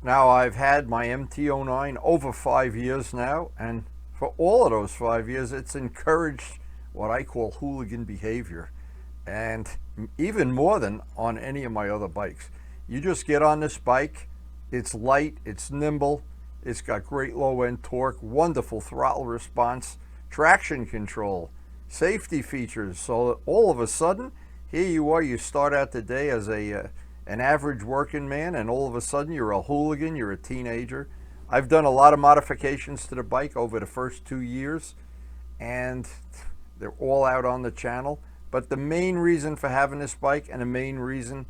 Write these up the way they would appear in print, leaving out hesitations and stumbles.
Now, I've had my MT09 over 5 years now, and for all of those 5 years, it's encouraged what I call hooligan behavior, and even more than on any of my other bikes. You just get on this bike, it's light, it's nimble, it's got great low end torque, wonderful throttle response, traction control, safety features, so that all of a sudden, here you are, you start out the day as an average working man, and all of a sudden you're a hooligan, you're a teenager. I've done a lot of modifications to the bike over the first 2 years, and they're all out on the channel. But the main reason for having this bike, and the main reason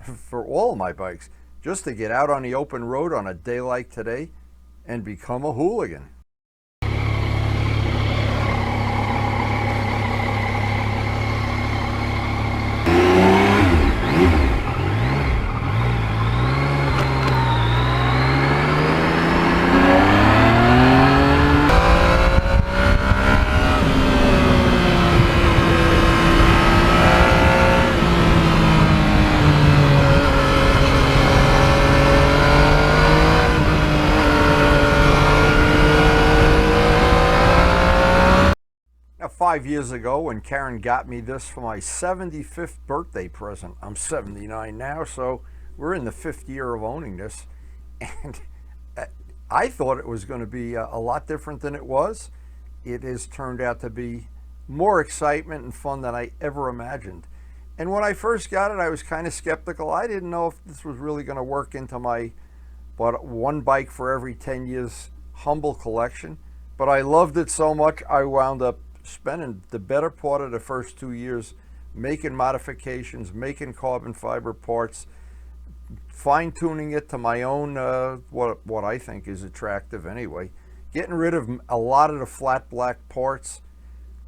for all of my bikes, just to get out on the open road on a day like today and become a hooligan. Now, 5 years ago, when Karen got me this for my 75th birthday present, I'm 79 now, so we're in the 5th year of owning this, and I thought it was going to be a lot different than it was. It has turned out to be more excitement and fun than I ever imagined. And when I first got it, I was kind of skeptical. I didn't know if this was really going to work into my one bike for every 10 years humble collection, but I loved it so much I wound up spending the better part of the first 2 years making modifications, making carbon fiber parts, fine-tuning it to my own what I think is attractive anyway, getting rid of a lot of the flat black parts,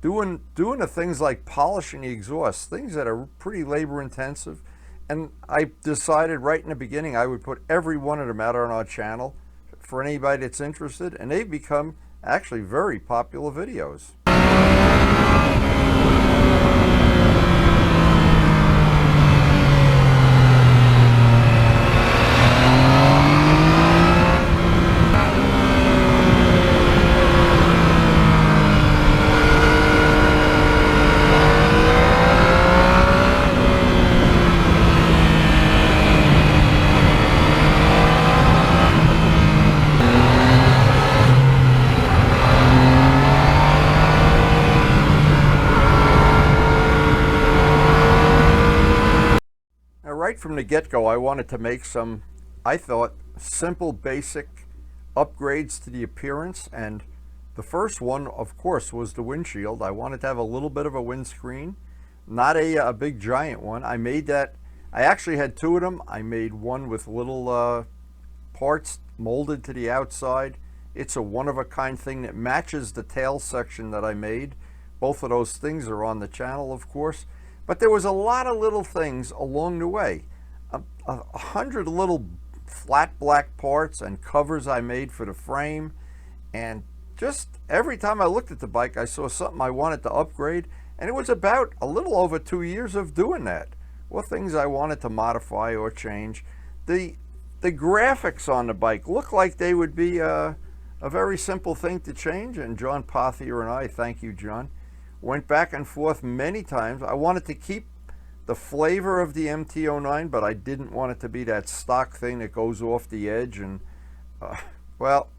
doing the things like polishing the exhaust, things that are pretty labor intensive. And I decided right in the beginning I would put every one of them out on our channel for anybody that's interested, and they've become actually very popular videos. Right from the get-go, I wanted to make some, I thought, simple, basic upgrades to the appearance, and the first one, of course, was the windshield. I wanted to have a little bit of a windscreen, not a big giant one. I made that. I actually had two of them. I made one with little parts molded to the outside. It's a one-of-a-kind thing that matches the tail section that I made. Both of those things are on the channel, of course. But there was a lot of little things along the way. 100 little flat black parts and covers I made for the frame. And just every time I looked at the bike, I saw something I wanted to upgrade. And it was about a little over 2 years of doing that. What things I wanted to modify or change. The graphics on the bike look like they would be a very simple thing to change. And John Pothier and I, thank you, John, went back and forth many times. I wanted to keep the flavor of the MT09, but I didn't want it to be that stock thing that goes off the edge. And well,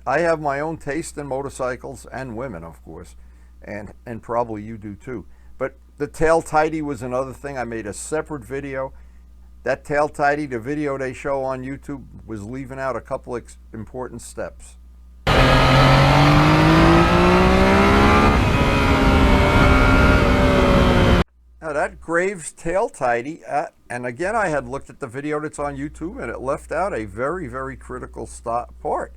I have my own taste in motorcycles and women, of course, and probably you do too. But the tail tidy was another thing. I made a separate video. That tail tidy, the video they show on YouTube, was leaving out a couple of important steps. Now that Graves tail tidy, and again I had looked at the video that's on YouTube, and it left out a very, very critical part.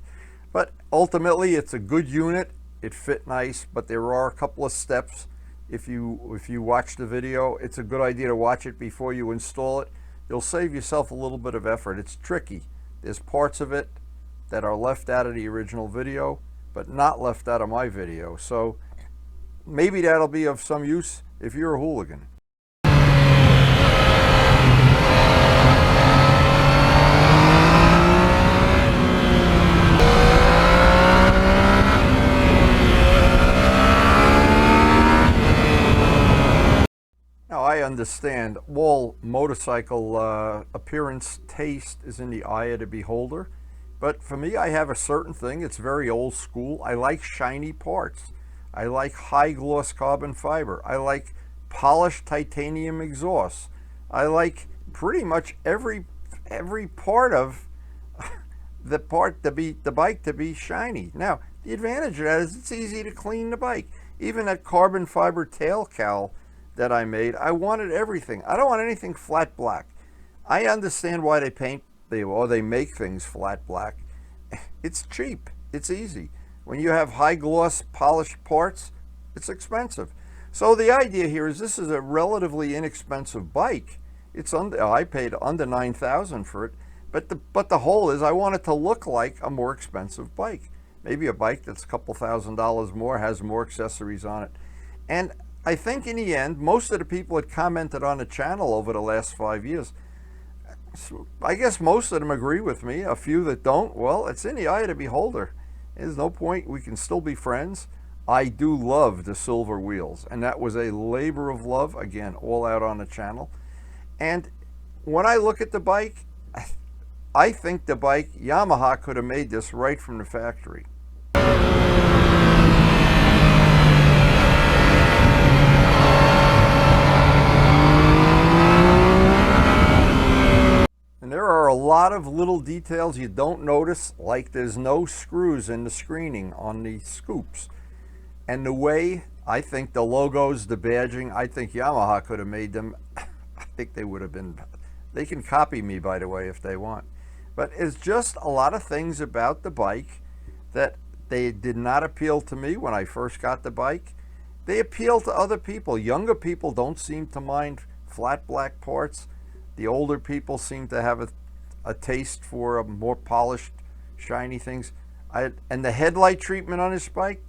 But ultimately it's a good unit, it fit nice, but there are a couple of steps. If you watch the video, it's a good idea to watch it before you install it. You'll save yourself a little bit of effort. It's tricky. There's parts of it that are left out of the original video, but not left out of my video. So maybe that'll be of some use if you're a hooligan. understand all motorcycle appearance, taste is in the eye of the beholder. But for me, I have a certain thing. It's very old school. I like shiny parts. I like high gloss carbon fiber. I like polished titanium exhaust. I like pretty much every part of the bike to be shiny. Now, the advantage of that is it's easy to clean the bike. Even that carbon fiber tail cowl that I made, I wanted everything. I don't want anything flat black. I understand why they make things flat black. It's cheap. It's easy. When you have high gloss polished parts, it's expensive. So the idea here is this is a relatively inexpensive bike. I paid under $9,000 for it, but the whole is I want it to look like a more expensive bike. Maybe a bike that's a couple $1,000s more, has more accessories on it. And I think in the end, most of the people that commented on the channel over the last 5 years, I guess most of them agree with me. A few that don't, well, it's in the eye of the beholder. There's no point. We can still be friends. I do love the silver wheels, and that was a labor of love, again, all out on the channel. And when I look at the bike, I think the bike, Yamaha could have made this right from the factory. And there are a lot of little details you don't notice, like there's no screws in the screening on the scoops. And the way, I think the logos, the badging, I think Yamaha could have made them. I think they would have been, they can copy me, by the way, if they want. But it's just a lot of things about the bike that they did not appeal to me when I first got the bike. They appeal to other people. Younger people don't seem to mind flat black parts. The older people seem to have a taste for more polished, shiny things. And the headlight treatment on this bike,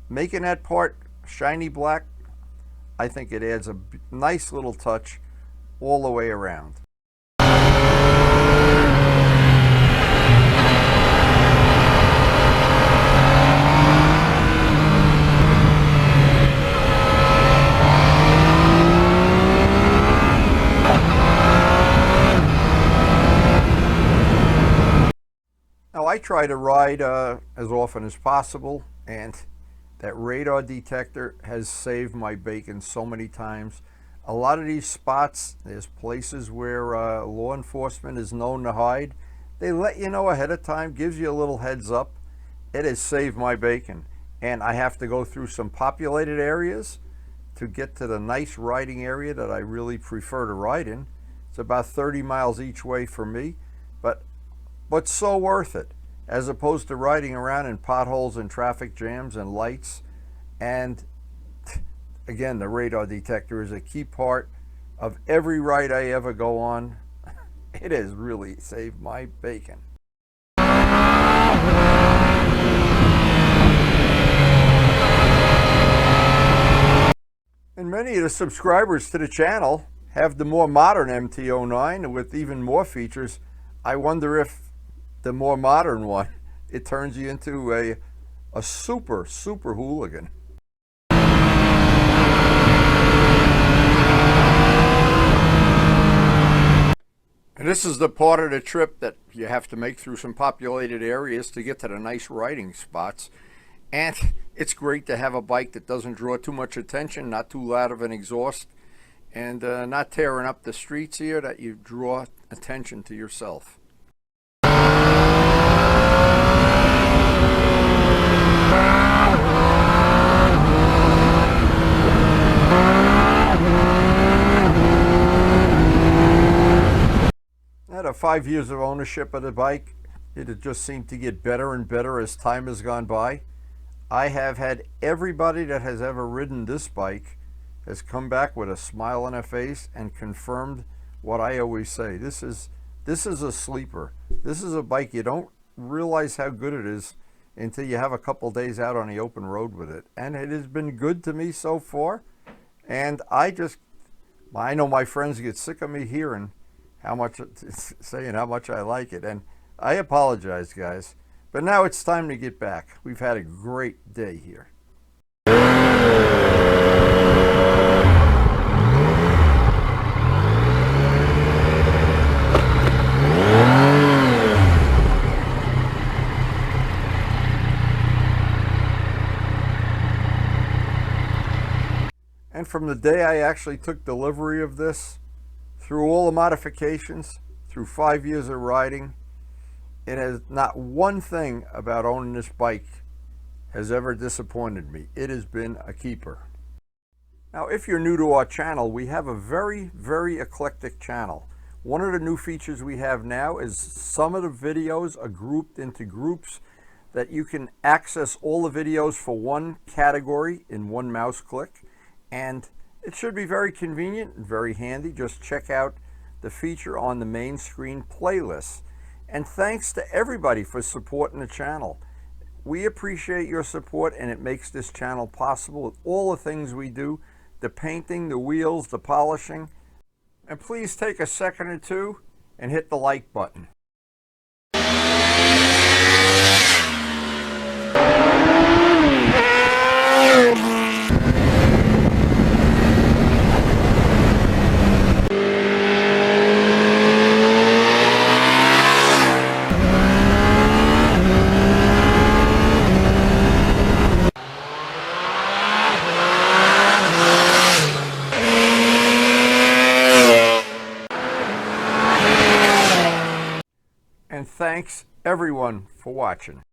making that part shiny black, I think it adds a nice little touch all the way around. Now, I try to ride as often as possible, and that radar detector has saved my bacon so many times. A lot of these spots, there's places where law enforcement is known to hide. They let you know ahead of time, gives you a little heads up. It has saved my bacon. And I have to go through some populated areas to get to the nice riding area that I really prefer to ride in. It's about 30 miles each way for me, but so worth it, as opposed to riding around in potholes and traffic jams and lights. And again, the radar detector is a key part of every ride I ever go on. It has really saved my bacon. And many of the subscribers to the channel have the more modern MT09 with even more features. I wonder if the more modern one, it turns you into a super hooligan. And this is the part of the trip that you have to make through some populated areas to get to the nice riding spots. And it's great to have a bike that doesn't draw too much attention, not too loud of an exhaust, and not tearing up the streets here, that you draw attention to yourself. Out of 5 years of ownership of the bike, it had just seemed to get better and better as time has gone by. I have had everybody that has ever ridden this bike has come back with a smile on their face and confirmed what I always say. This is a sleeper. This is a bike you don't realize how good it is until you have a couple days out on the open road with it. And it has been good to me so far. And I know my friends get sick of me hearing saying how much I like it. And I apologize, guys. But now it's time to get back. We've had a great day here. from the day I actually took delivery of this, through all the modifications, through 5 years of riding, it has not one thing about owning this bike has ever disappointed me. It has been a keeper. Now, if you're new to our channel, we have a very, very eclectic channel. One of the new features we have now is some of the videos are grouped into groups that you can access all the videos for one category in one mouse click. And it should be very convenient and very handy. Just check out the feature on the main screen playlist. And thanks to everybody for supporting the channel. We appreciate your support, and it makes this channel possible with all the things we do, the painting, the wheels, the polishing. And please take a second or two and hit the like button. And thanks everyone for watching.